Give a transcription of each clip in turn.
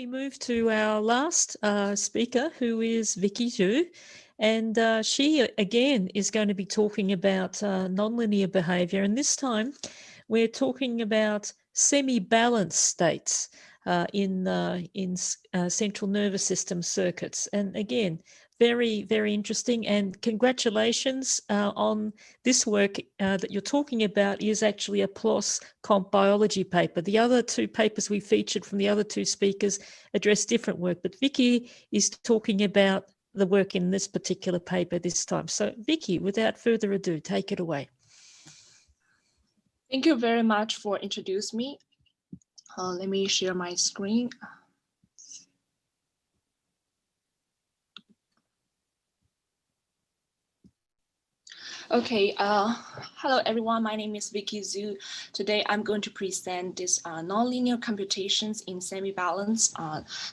we move to our last speaker, who is Vicky Zhu. And she, again, is going to be talking about nonlinear behavior. And this time, we're talking about semi-balanced states in central nervous system circuits. And again, very, very interesting. And congratulations on this work that you're talking about is actually a PLOS comp biology paper. The other two papers we featured from the other two speakers address different work, but Vicky is talking about the work in this particular paper this time. So Vicky, without further ado, take it away. Thank you very much for introducing me. Let me share my screen. Okay, hello everyone, my name is Vicky Zhu. Today I'm going to present this nonlinear computations in semi-balanced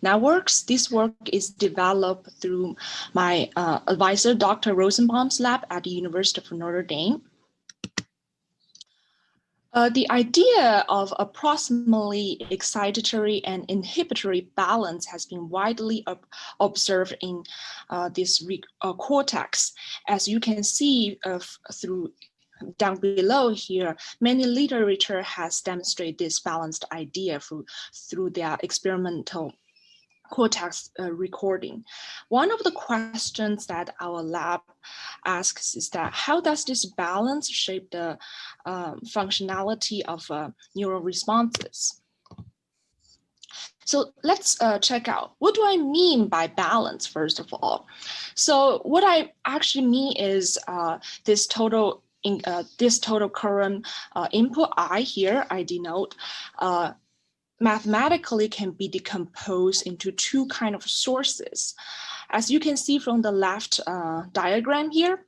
networks. This work is developed through my advisor, Dr. Rosenbaum's lab at the University of Notre Dame. The idea of approximately excitatory and inhibitory balance has been widely observed in this cortex. As you can see through down below here, many literature has demonstrated this balanced idea through their experimental cortex recording. One of the questions that our lab asks is that how does this balance shape the functionality of neural responses? So let's check out, what do I mean by balance, first of all? So what I actually mean is this total current input I here, I denote, mathematically can be decomposed into two kind of sources. As you can see from the left diagram here,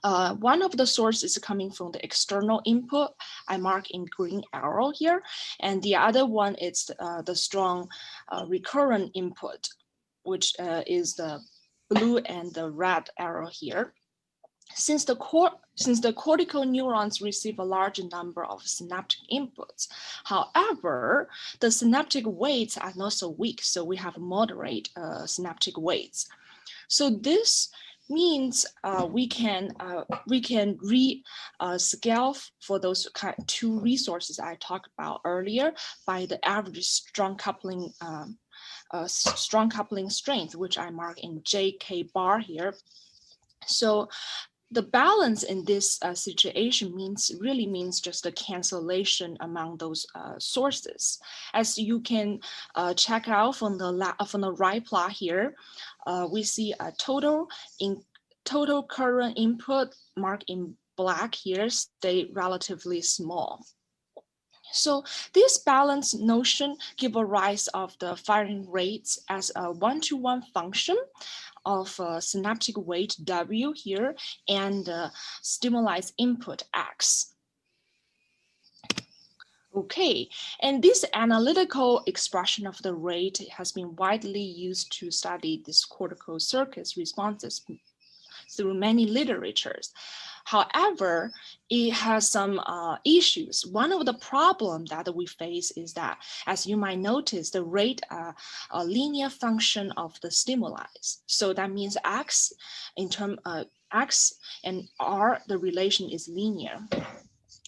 one of the sources is coming from the external input, I mark in green arrow here, and the other one is the strong recurrent input, which is the blue and the red arrow here. Since the cortical neurons receive a large number of synaptic inputs, however, the synaptic weights are not so weak, so we have moderate synaptic weights. So this means we can scale for those two resources I talked about earlier by the average strong coupling strength, which I mark in JK bar here. So the balance in this situation really means just a cancellation among those sources. As you can check out from the right plot here, we see a total current input marked in black here stay relatively small. So this balance notion give a rise of the firing rates as a one-to-one function of synaptic weight W here and stimulus input X. Okay, and this analytical expression of the rate has been widely used to study this cortical circuits responses through many literatures. However, it has some issues. One of the problems that we face is that, as you might notice, the rate are a linear function of the stimuli. So that means X in terms of X and R, the relation is linear.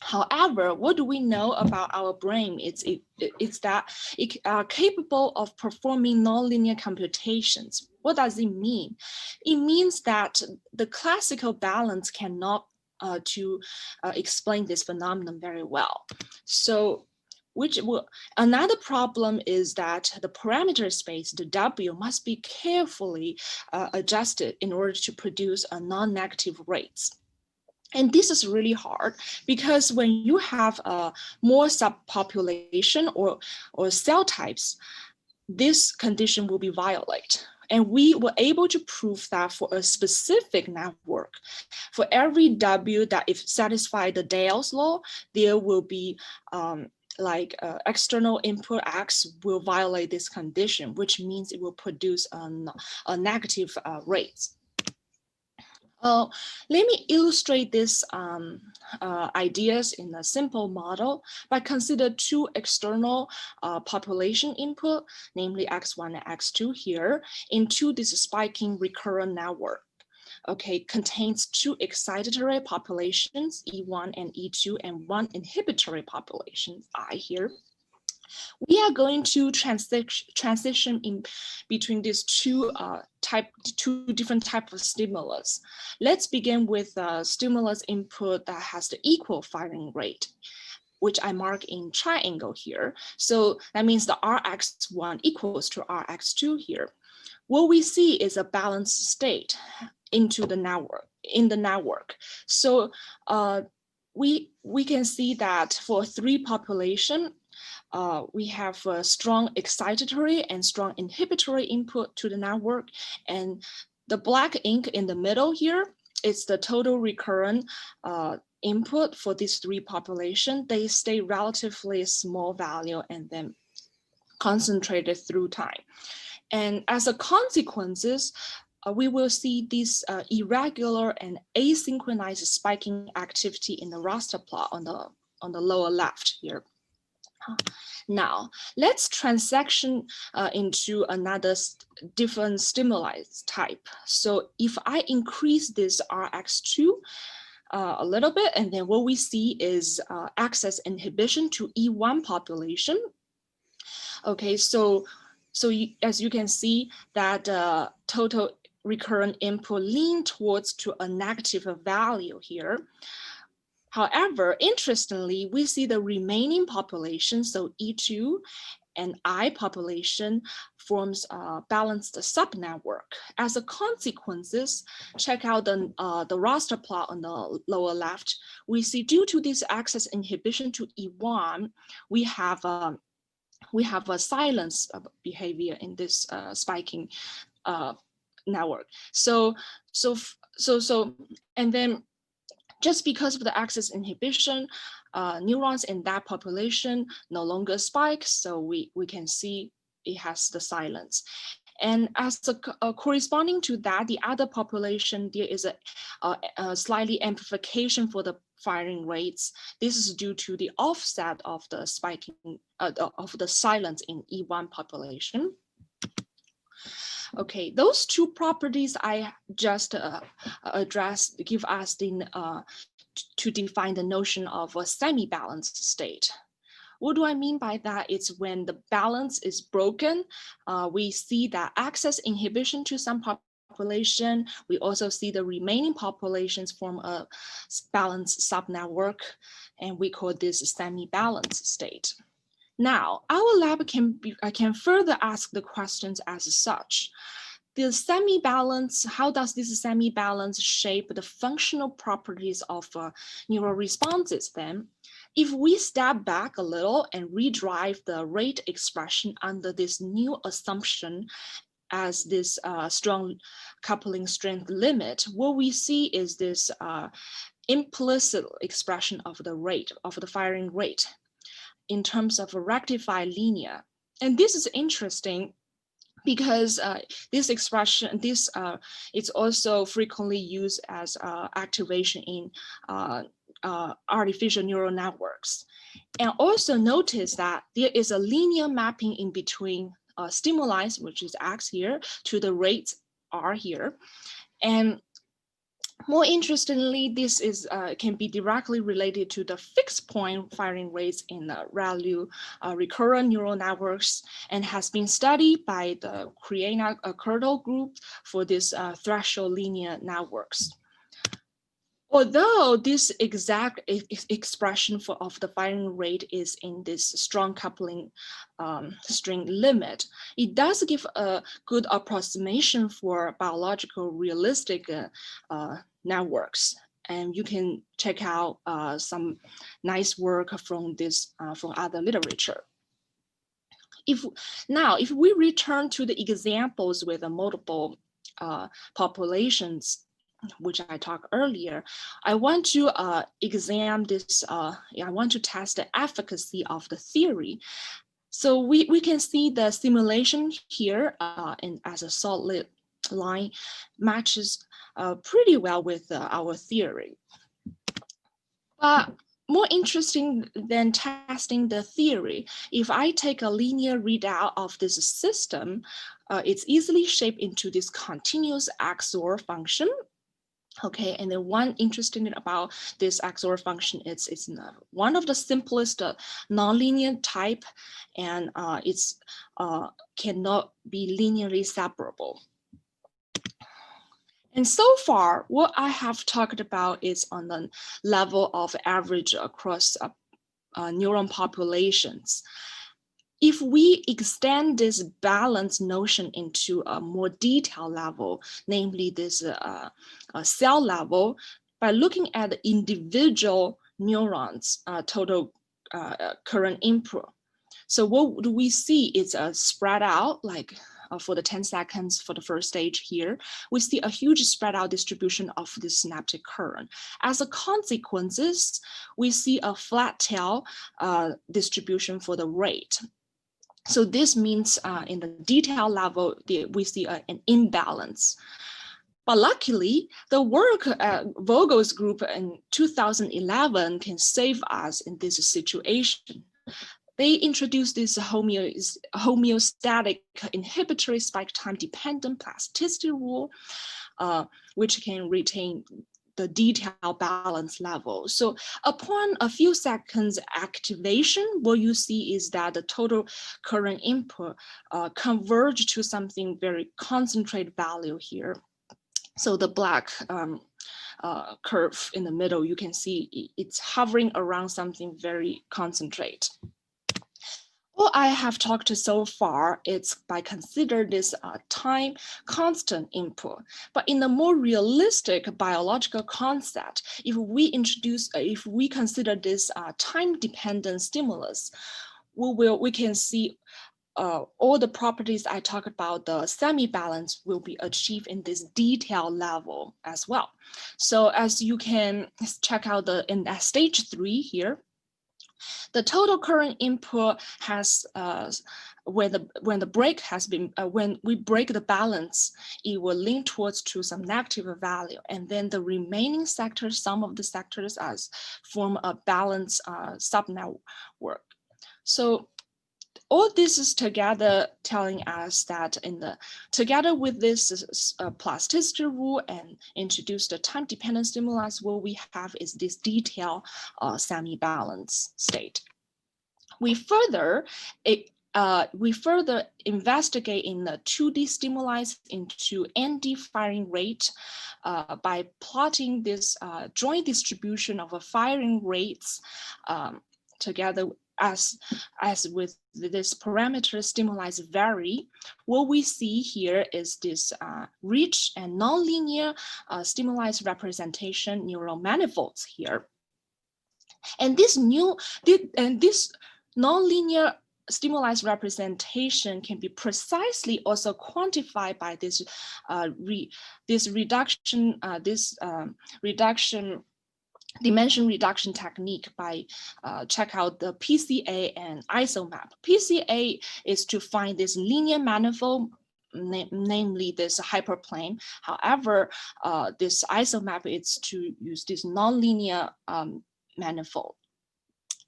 However, what do we know about our brain? It's that it are capable of performing nonlinear computations. What does it mean? It means that the classical balance cannot explain this phenomenon very well. So another problem is that the parameter space, the W, must be carefully adjusted in order to produce a non-negative rates. And this is really hard because when you have more subpopulation or cell types, this condition will be violated. And we were able to prove that for a specific network, for every W that if satisfy the Dale's law, there will be external input X will violate this condition, which means it will produce a negative rates. Let me illustrate these ideas in a simple model by consider two external population input, namely X1 and X2 here, into this spiking recurrent network. Okay, contains two excitatory populations, E1 and E2, and one inhibitory population, I here. We are going to transition in between these two different types of stimulus. Let's begin with a stimulus input that has the equal firing rate, which I mark in triangle here. So that means the Rx1 equals to Rx2 here. What we see is a balanced state into the network. So we can see that for three population, we have a strong excitatory and strong inhibitory input to the network. And the black ink in the middle here is the total recurrent input for these three populations. They stay relatively small value and then concentrated through time. And as a consequences, we will see this irregular and asynchronized spiking activity in the raster plot on the lower left here. Now, let's transition into another different stimuli type. So if I increase this Rx2 a little bit, and then what we see is access inhibition to E1 population. Okay, so as you can see that total recurrent input lean towards to a negative value here. However, interestingly, we see the remaining population, so E2 and I population forms a balanced subnetwork. As a consequences, check out the raster plot on the lower left. We see due to this access inhibition to E1, we have a silence behavior in this spiking network. And then just because of the access inhibition, neurons in that population no longer spike, so we can see it has the silence. And as a corresponding to that, the other population, there is a slightly amplification for the firing rates. This is due to the offset of the spiking of the silence in E1 population. Okay, those two properties I just addressed give us to define the notion of a semi-balanced state. What do I mean by that? It's when the balance is broken, we see that access inhibition to some population. We also see the remaining populations form a balanced subnetwork, and we call this a semi-balanced state. Now, our lab can further ask the questions as such. The semi-balance, how does this semi-balance shape the functional properties of neural responses then? If we step back a little and redrive the rate expression under this new assumption as this strong coupling strength limit, what we see is this implicit expression of the rate, of the firing rate, in terms of a rectified linear. And this is interesting because this expression, it's also frequently used as activation in artificial neural networks. And also notice that there is a linear mapping in between stimuli, which is X here, to the rates R here. And more interestingly, this is can be directly related to the fixed point firing rates in the ReLU recurrent neural networks, and has been studied by the Aina group for this threshold linear networks. Although this exact expression of the firing rate is in this strong coupling string limit, it does give a good approximation for biological realistic networks. And you can check out some nice work from this from other literature. If we return to the examples with multiple populations, which I talked earlier, I want to examine this, I want to test the efficacy of the theory. So we can see the simulation here as a solid line matches pretty well with our theory. But more interesting than testing the theory, if I take a linear readout of this system, it's easily shaped into this continuous XOR function. Okay, and then one interesting thing about this XOR function, it's one of the simplest nonlinear type, and it's cannot be linearly separable. And so far, what I have talked about is on the level of average across neuron populations. If we extend this balance notion into a more detailed level, namely this cell level, by looking at the individual neurons, total current input. So what do we see is spread out, like for the 10 seconds for the first stage here, we see a huge spread out distribution of the synaptic current. As a consequence, we see a flat tail distribution for the rate. So this means in the detail level, we see an imbalance. But luckily, the work at Vogel's group in 2011 can save us in this situation. They introduced this homeostatic inhibitory spike time dependent plasticity rule, which can retain the detail balance level. So upon a few seconds activation, what you see is that the total current input converge to something very concentrated value here. So the black curve in the middle, you can see it's hovering around something very concentrate. What I have talked so far is by consider this time constant input, but in a more realistic biological concept, if we consider this time-dependent stimulus, we can see all the properties I talked about, the semi-balance will be achieved in this detail level as well. So as you can check out in stage 3 here, the total current input has when we break the balance, it will lean towards to some negative value, and then the remaining sectors, some of the sectors form a balanced subnetwork. So all this is together telling us that together with this plasticity rule and introduce the time-dependent stimulus, what we have is this detailed semi-balanced state. We further investigate in the 2D stimuli into ND firing rate by plotting this joint distribution of firing rates together as with this parameter stimuli vary. What we see here is this rich and nonlinear stimuli representation neural manifolds here. And this nonlinear stimuli representation can be precisely also quantified by this dimension reduction technique by check out the PCA and isomap. PCA is to find this linear manifold, namely this hyperplane. However, this isomap is to use this nonlinear manifold.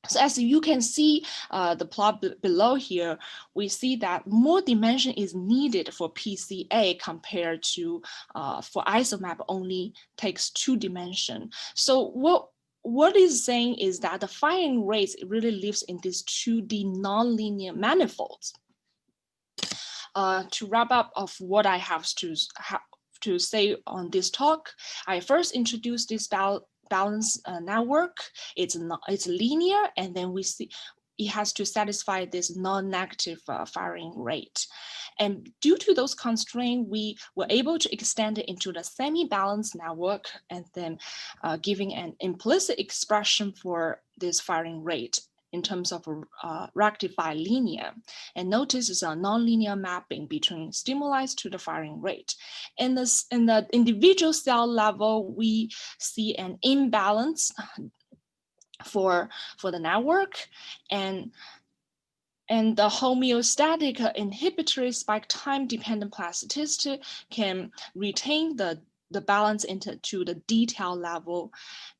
So as you can see the plot below here, we see that more dimension is needed for PCA compared to for isomap only takes 2 dimensions. So what is saying is that the firing rates really lives in these 2D nonlinear manifolds. To wrap up of what I have to say on this talk, I first introduced this balance network. It's linear, and then we see it has to satisfy this non-negative firing rate. And due to those constraints, we were able to extend it into the semi-balanced network, and then giving an implicit expression for this firing rate in terms of rectified linear. And notice it's a nonlinear mapping between stimuli to the firing rate. In the individual cell level, we see an imbalance for the network, and And the homeostatic inhibitory spike time-dependent plasticity can retain the balance to the detail level.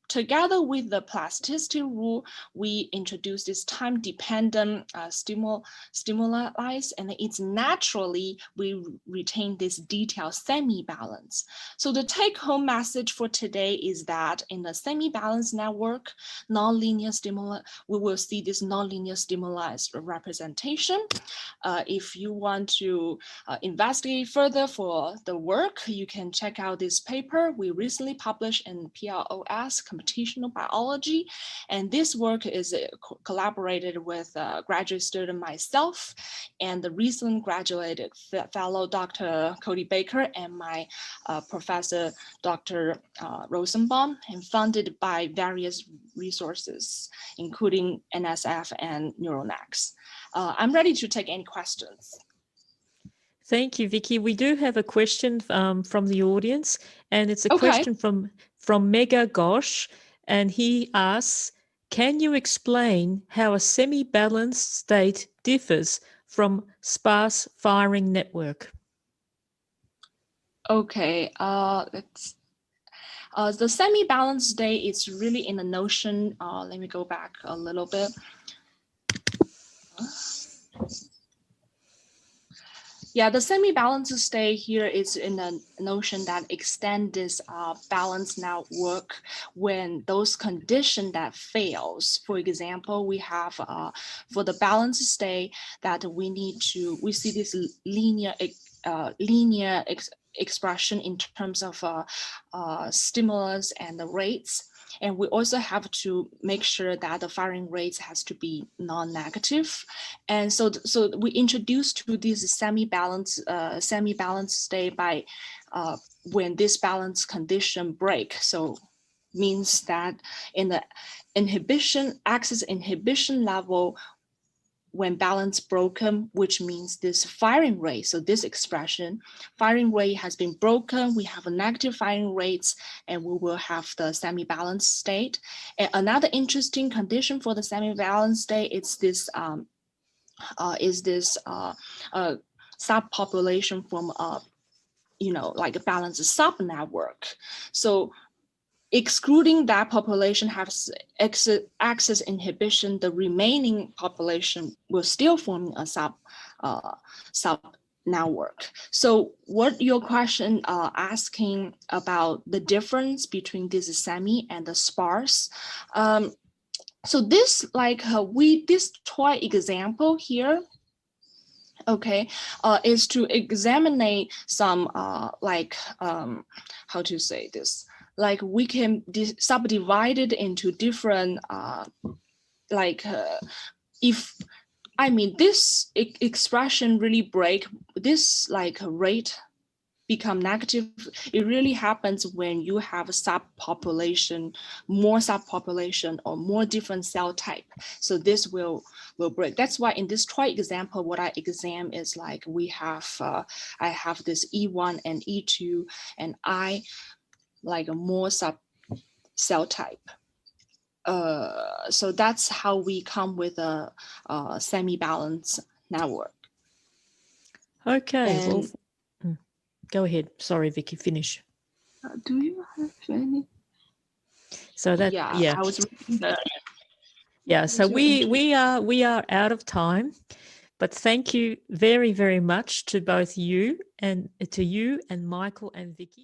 Together with the plasticity rule, we introduce this time-dependent stimuli, and it's naturally we retain this detail semi-balance. So the take-home message for today is that in the semi-balanced network, nonlinear stimuli, we will see this nonlinear stimuli representation. If you want to investigate further for the work, you can check out this paper we recently published in PLOS, Computational Biology. And this work is collaborated with a graduate student myself and the recent graduated fellow Dr. Cody Baker and my professor Dr. Rosenbaum, and funded by various resources, including NSF and Neuromatch. I'm ready to take any questions. Thank you, Vicky. We do have a question from the audience, and it's a question from Mega Gosh, and he asks, can you explain how a semi-balanced state differs from sparse firing network? Okay, the semi-balanced state is really in the notion, let me go back a little bit. Yeah, the semi-balanced state here is in the notion that extend this balanced network when those conditions that fails. For example, we have for the balanced state that we see this linear expression in terms of stimulus and the rates. And we also have to make sure that the firing rates has to be non-negative. And so we introduced to this semi-balanced state by when this balance condition break. So means that in the axis inhibition level, when balance broken, which means this firing rate, so this expression, firing rate has been broken, we have a negative firing rates, and we will have the semi-balanced state. And another interesting condition for the semi-balanced state is this subpopulation from like a balanced subnetwork. So excluding that population has axis inhibition, the remaining population will still form a sub network. So what your question asking about the difference between this semi and the sparse. So this this toy example here, okay, is to examine some how to say this, like we can subdivide it into different if I mean this expression really break this rate become negative, it really happens when you have a subpopulation, more subpopulation or more different cell type. So this will break. That's why in this toy example, what I examine is like we have I have this E1 and E2 and I like a more sub cell type. So that's how we come with a semi-balanced network. Okay, and well, go ahead. Sorry, Vicky, finish. Do you have any? So that I was reading that. Yeah, so we are out of time, but thank you very, very much to both you and Michael and Vicky.